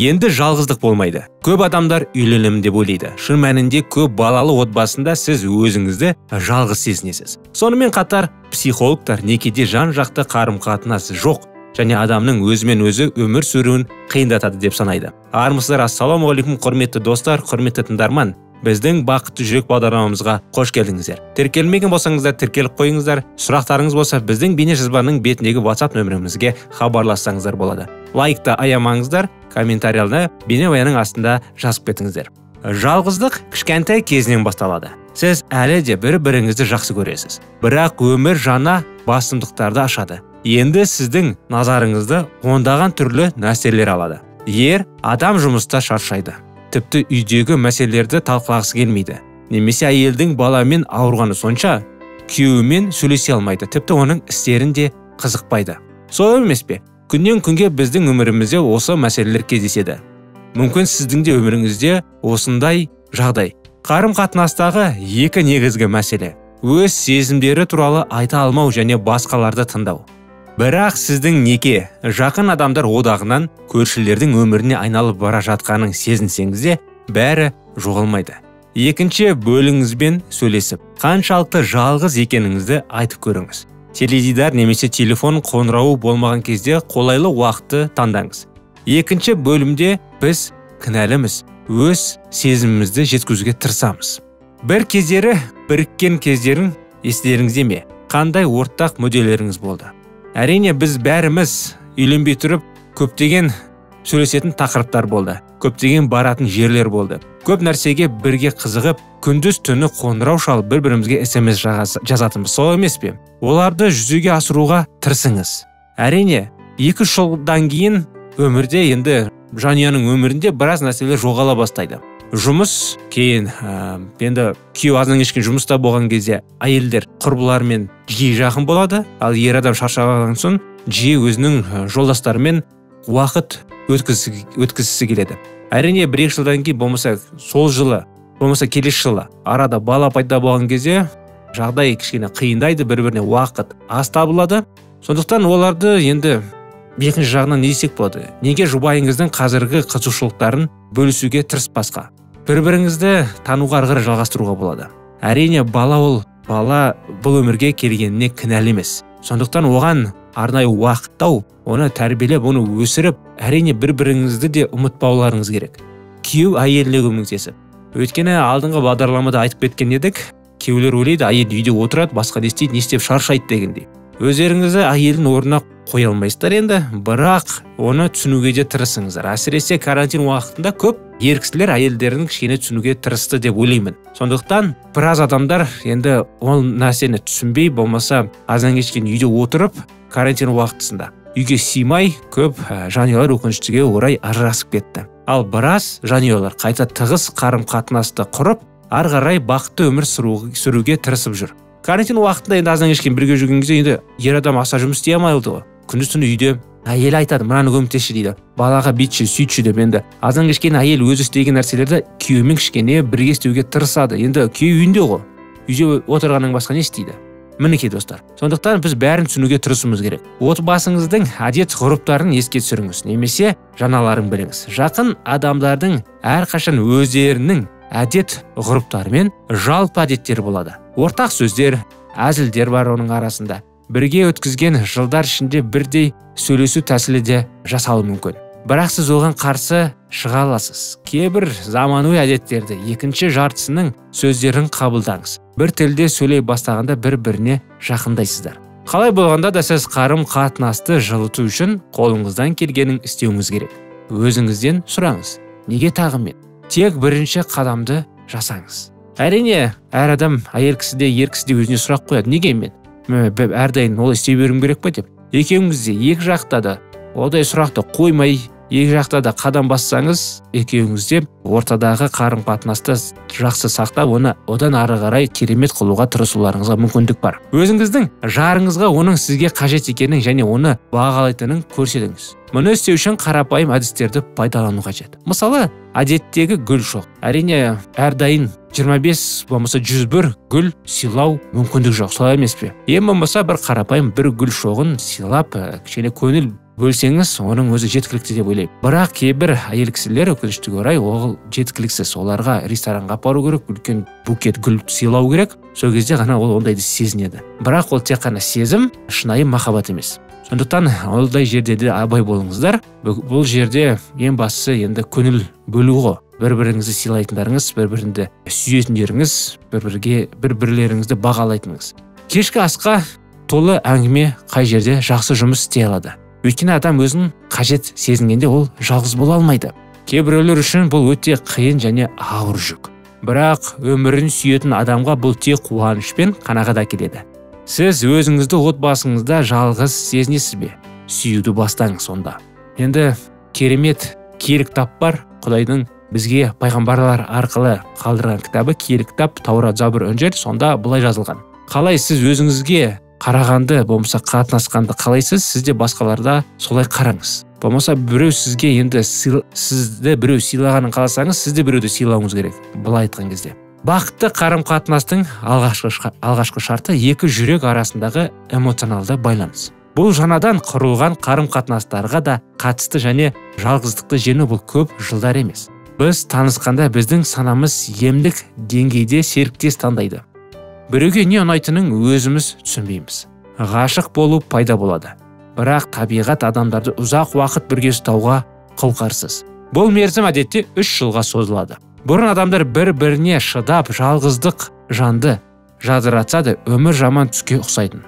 Енді жалғыздық болмайды. Көп адамдар үйленемін деп ойлайды. Шын мәнінде көп балалы отбасында сіз өзіңізді жалғыз сезінесіз. Сонымен қатар психологтар некеде жан-жақты қарым-қатынас жоқ және адамның өзімен өзі өмір сүруін қиындатады деп санайды. Армысыздар, ассалаумағалейкум құрметті достар, құрметті тыңдарман. Біздің бақытты жүрек бағдарламамызға қош келдіңіздер. Тіркелмеген болсаңыздар, тіркеліп қойыңыздар. Сұрақтарыңыз болса, біздің бейне жазбаның бетіндегі WhatsApp нөмірімізге хабарлассаңыздар болады. Лайкта аямаңыздар, комментарияларда бейнебаянның астында жазып кетіңіздер. Жалғыздық кішкентай кезінен басталады. Сіз әлі де бір-біріңізді жақсы көресіз. Бірақ өмір жаңа басымдықтарды ашады. Енді сіздің назарыңызды ондаған түрлі нәрселер алады. Адам жұмыста шаршайды. Тіпті үйдегі мәселелерді талқылағысы келмейді. Немесе әйелдің баламен ауырғаны сонша күйеуімен сөйлесе алмайды. Тіпті оның істерін де қызықпайды. Солай емес пе? Күннен күнге біздің өмірімізде осы мәселелер кездеседі. Мүмкін сіздің де өміріңізде осындай жағдай. Қарым-қатынастағы екі негізгі мәселе: өз сезімдері туралы айта алмау және басқаларды тыңдау. Бірақ сіздің неке жақын адамдар одағынан көршілердің өміріне айналып бара жатқанын сезінсеңізде, бәрі жоғалмайды. Екінші, бөліңізбен сөйлесіп, қаншалықты жалғыз екеніңізді айтып көріңіз. Теледидар немесе телефон қоңырауы болмаған кезде қолайлы уақытты таңдаңыз. Екінші бөлімде біз кінәліміз, өз сезімімізді жеткізуге тырысамыз. Бір кездері біріккен кездерін естеріңізде ме? Қандай ортақ мүдделеріңіз болды? Әрине, біз бәріміз үйленбей тұрып көптеген сөйлесетін тақырыптар болды. Көптеген баратын жерлер болды. Көп нәрсеге бірге қызығып, күндіз түні қоңырау шалып бір-бірімізге SMS жазатынбыз, солай емес пе? Оларды жүзеге асыруға тырысыңыз. Әрине, 2 жылдан кейін өмірде енді жанұяның өмірінде біраз нәрселер жоғала бастайды. Жұмыс, кейін енді күйеу аздан кешке жұмыста болған кезде әйелдер құрбыларымен жиі жақын болады, ал ер адам шаршағаннан соң жиі өзінің жолдастарымен уақыт өткізгісі келеді. Әрине, 1-2 жылдан кейін, болмаса сол жылы, болмаса келесі жылы арада бала пайда болған кезде жағдай кішкене қиындайды, бір-біріне уақыт аз табылады. Сондықтан оларды енді екінші жағынан не десек болады? Неге жұбайыңыздың қазіргі қызығушылықтарын бөлісуге тырыспасқа? Бір-біріңізді тануға ары жалғастыруға болады. Әрине, бала бұл өмірге келгеніне кінәлі емес. Сондықтан оған арнайы уақыт тауып, оны тәрбиелеп, оны өсіріп, әрине бір-біріңізді де ұмытпауларыңыз керек. Күйеу әйеліне көмектесіп. Өйткені алдыңғы бағдарламада айтып кеткен едік, күйеулер ойлайды, әйел үйде отырады, басқа не істейді, не істеп шаршайды дегендей. Өздеріңізді әйелдің орнына қоя алмайсыздар енді, бірақ оны түсінуге де тырысыңыздар. Әсіресе карантин уақытында көп ер кісілер әйелдерін кішкене түсінуге тырысты деп ойлаймын. Сондықтан біраз адамдар енді ол нәрсені түсінбей, болмаса аздан кешкен үйде отырып, карантин уақытысында үйге сыймай көп жанұялар өкініштіге орай ажырасып кетті. Ал біраз жанұялар қайта тығыз қарым-қатынасты құрып, ары қарай бақытты өмір сүруге тырысып жүр. Карантин уақытында енді аздан кешкен бірге жүрген кезде енді ер адам аса жұмыс істей алмайды ғой. Күндіз-түні үйде әйел айтады, мынаны көмектесші дейді. Балаға бүйтші, сөйтші деп, енді аздан кешкен әйел өзі істеген нәрселерді күйеуімен кішкене бірге істеуге тырысады. Енді күйеу үйінде ғой. Үйде отырғаннан басқа не істейді? Мінекей достар. Сондықтан біз бәрін түсінуге тырысуымыз керек. Отбасыңыздың әдет-ғұрыптарын еске түсіріңіз, немесе жаңаларын біліңіз. Жақын адамдардың әрқашан өздерінің әдет-ғұрыптары мен жалпы әдеттері болады. Ортақ сөздер, әзілдер бар оның арасында. Бірге өткізген жылдар ішінде бірдей сөйлесу тәсілі де жасалуы мүмкін. Бірақ сіз оған қарсы шыға аласыз. Кейбір заманауи әдеттерді, екінші жартысының сөздерін қабылдаңыз. Бір тілде сөйлей бастағанда бір-біріне жақындайсыздар. Қалай болғанда да сіз қарым-қатынасты жылыту үшін қолыңыздан келгенін істеуіңіз керек. Өзіңізден сұраңыз. Неге тағы мен? Тек бірінші қадамды жасаңыз. Әрине, әр адам әйел кісіде, ер кісіде өзіне сұрақ қояды. Неге мен? Әрдайым ол істей беруім керек пе деп. Екеуіңізде екі жақта да одай сұрақты қоймай, екі жақта да қадам бассаңыз, екеуіңізде ортадағы қарым-қатынасты жақсы сақтап, оны одан ары қарай керемет қылуға тырысуларыңызға мүмкіндік бар. Өзіңіздің жарыңызға оның сізге қажет екенін және оны бағалайтынын көрсетіңіз. Мұны істеу үшін қарапайым әдістерді пайдалану қажет. Мысалы, әдеттегі гүл шоқ. Әрине, әрдайым 25 болмаса 101 гүл сыйлау мүмкіндік жоқ, солай емес пе? Ең болмаса бір қарапайым бір гүл шоғын сыйлап, кішкене көңіл бөлсеңіз, оның өзі жеткілікті деп ойлаймын. Бірақ кейбір әйел кісілер өкінішке орай ол жеткіліксіз. Оларға ресторанға апару керек, үлкен букет гүл сыйлау керек. Сол кезде ғана ол ондайды сезінеді. Бірақ ол тек қана сезім, шынайы махаббат емес. Сондықтан ондай жерде де абай болыңыздар. Бұл жерде ең бастысы енді көңіл бөлу ғой. Бір-біріңізді сыйлайтындарыңыз, бір-біріңді сүйетіндеріңіз, бір-бірлеріңізді бағалайтыныңыз. Кешкі асқа толы әңгіме қай жерде жақсы жұмыс істей алады. Өйткені адам өзін қажет сезінгенде ол жалғыз бола алмайды. Кейбіреулер үшін бұл өте қиын және ауыр жүк. Бірақ өмірін сүйетін адамға бұл тек қуаныш пен қанағат әкеледі. Сіз өзіңізді отбасыңызда жалғыз сезінесіз бе? Сүюді бастаңыз сонда. Енді керемет киелі кітап бар. Құдайдың бізге пайғамбарлар арқылы қалдырған кітабы киелі кітап Таурат, Забур, Інжіл. Сонда былай жазылған. Қалай сіз өзіңізге қарағанды, болмаса қатынасқанды қалайсыз, сіз де басқаларда солай қараңыз. Болмаса біреу сізге енді сізді біреу сыйлағанын қаласаңыз, сіз де біреуді сыйлауыңыз керек. Былай айтқан кезде. Бақытты қарым-қатынастың алғашқы шарты екі жүрек арасындағы эмоционалды байланыс. Бұл жаңадан құрылған қарым-қатынастарға да қатысты және жалғыздықты жеңу бұл көп жылдар емес. Біз танысқанда біздің санамыз емдік деңгейде серіктес таңдайды. Біреуге не ұнайтынын өзіміз түсінбейміз. Ғашық болу пайда болады. Бірақ табиғат адамдарды ұзақ уақыт бірге ұстауға қауқарсыз. Бұл мерзім әдетте 3 жылға созылады. Бұрын адамдар бір-біріне шыдап жалғыздық жанды жадыратса да өмір жаман түске ұқсайтын.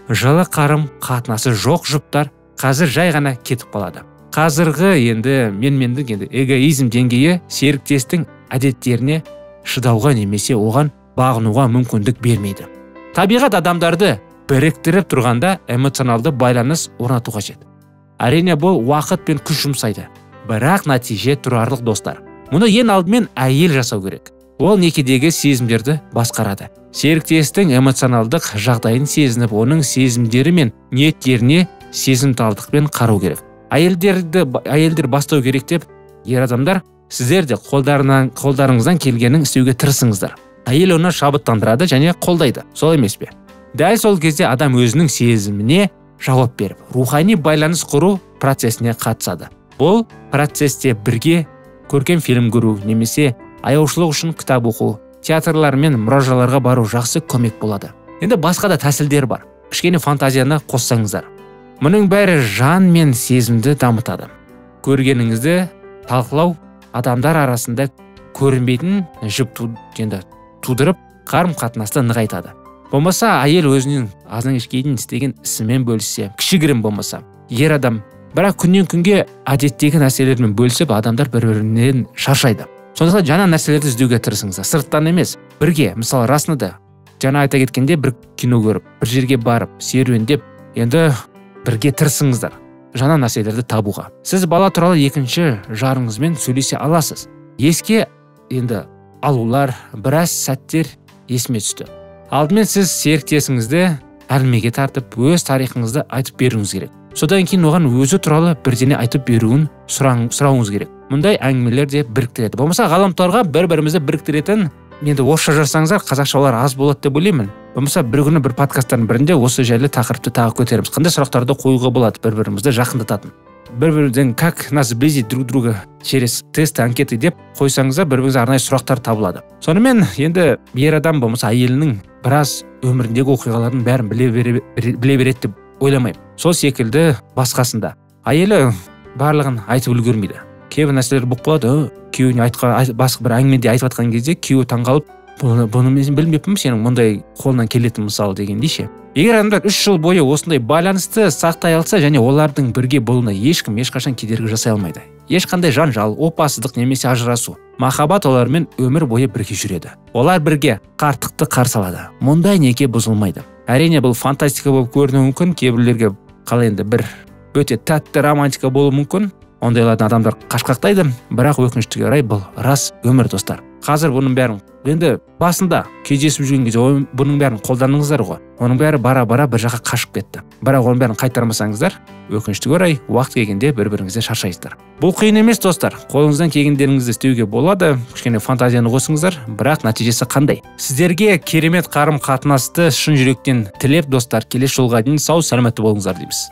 Жылы қарым қатынасы жоқ жұптар қазір жай ғана кетіп қалады. Қазіргі менмендік эгоизм деңгейі серіктестің әдеттеріне шыдауға немесе оған бағынуға мүмкіндік бермейді. Табиғат адамдарды біріктіріп тұрғанда эмоционалды байланыс орнату қажет. Әрине бұл уақыт пен күш жұмсайды. Бірақ нәтиже тұрарлық достар. Мұны ең алдымен әйел жасау керек. Ол некедегі сезімдерді басқарады. Серіктестің эмоционалдық жағдайын сезініп, оның сезімдері мен ниеттеріне сезімталдықпен қарау керек. Әйелдер бастау керек деп, ер адамдар, сіздер де қолдарыңыздан келгенін істеуге тырысыңыздар. Әйел оны шабыттандырады және қолдайды. Сол емес пе? Дәл сол кезде адам өзінің сезіміне жауап беріп, рухани байланыс құру процесіне қатысады. Бұл процесте бірге көркем фильм көру немесе аяушылық үшін кітап оқу, театрлар мен мұражайларға бару жақсы көмек болады. Енді басқа да тәсілдер бар. Кішкене фантазияны қоссаңыздар. Мұның бәрі жан мен сезімді дамытады. Көргеніңізді талқылау адамдар арасында көрінбейтін жүк тудырып, қарым-қатынасты нығайтады. Болмаса әйел өзінің аздан кешке істеген ісімен бөліссе, кішігірім болмаса, ер адам бірақ күннен күнге әдеттегі нәрселермен бөлісіп, адамдар бір-бірінен шаршайды. Сондықтан жаңа нәрселерді іздеуге тырысыңыздар. Сырттан емес, бірге, мысалы расында жаңа айта кеткенде бір кино көріп, бір жерге барып, серуендеп, енді бірге тырысыңыздар жаңа нәрселерді табуға. Сіз бала туралы екінші жарыңызбен сөйлесе аласыз. Еске енді алулар, біраз сәттер есіме түсті. Алдымен сіз серіктесіңізді әңгімеге тартып, өз тарихыңызды айтып беруіңіз керек. Содан кейін оған өзі туралы бірдеңе айтып беруін сұрауыңыз керек. Мұндай әңгімелер де біріктіреді. Болмаса ғаламторға бір-бірімізді біріктіретін, енді орысша жазсаңыздар, қазақша олар аз болады деп ойлаймын. Болмаса бір күні бір подкасттардың бірінде осы жайлы тақырыпты тағы көтереміз. Қандай сұрақтарды қоюға болады бір-бірімізді жақындататын. Бір-бірден как нас сблизить друг друга через тесты, анкеты деп қойсаңыздар, бір-біріңізге арнайы сұрақтар табылады. Сонымен енді ер адам болмаса әйелінің біраз өміріндегі оқиғалардың бәрін біле береді деп ойламаймын. Сол секілді басқасында. Әйелі барлығын айтып үлгермейді. Кейбір нәрселер болып қалады. Күйеуіне басқа бір әңгімеде айтып жатқан кезде күйеуі таңғалып, бұны мен білмеппін, сенің мұндай қолынан келетін мысалы дегендей ше. Егер адамдар 3 жыл бойы осындай байланысты сақтай алса және олардың бірге болуына ешкім ешқашан кедергі жасай алмайды. Ешқандай жанжал, опасыздық немесе ажырасу. Махаббат олармен өмір бойы бірге жүреді. Олар бірге қарттықты қарсы алады. Мұндай неке бұзылмайды. Әрине бұл фантастика болып көрінуі мүмкін, кейбіреулерге қалай енді бір өте тәтті романтика болуы мүмкін. Ондайлардан адамдар қашқақтайды, бірақ өкінішке орай бұл рас өмір достар. Қазір бұның бәрін енді басында кездесіп жүрген кезде бұның бәрін қолдандыңыздар ғой. Оның бәрі бара-бара бір жаққа қашып кетті. Бірақ оның бәрін қайтармасаңыздар, өкінішке орай уақыт келгенде бір-біріңізді шаршайсыздар. Бұл қиын емес достар. Қолыңыздан келгендеріңізді істеуге болады. Кішкене фантазияны қосыңыздар, бірақ нәтижесі қандай? Сіздерге керемет қарым-қатынасты шын жүректен тілеп достар, келесі жолға дейін сау саламатты болыңыздар дейміз.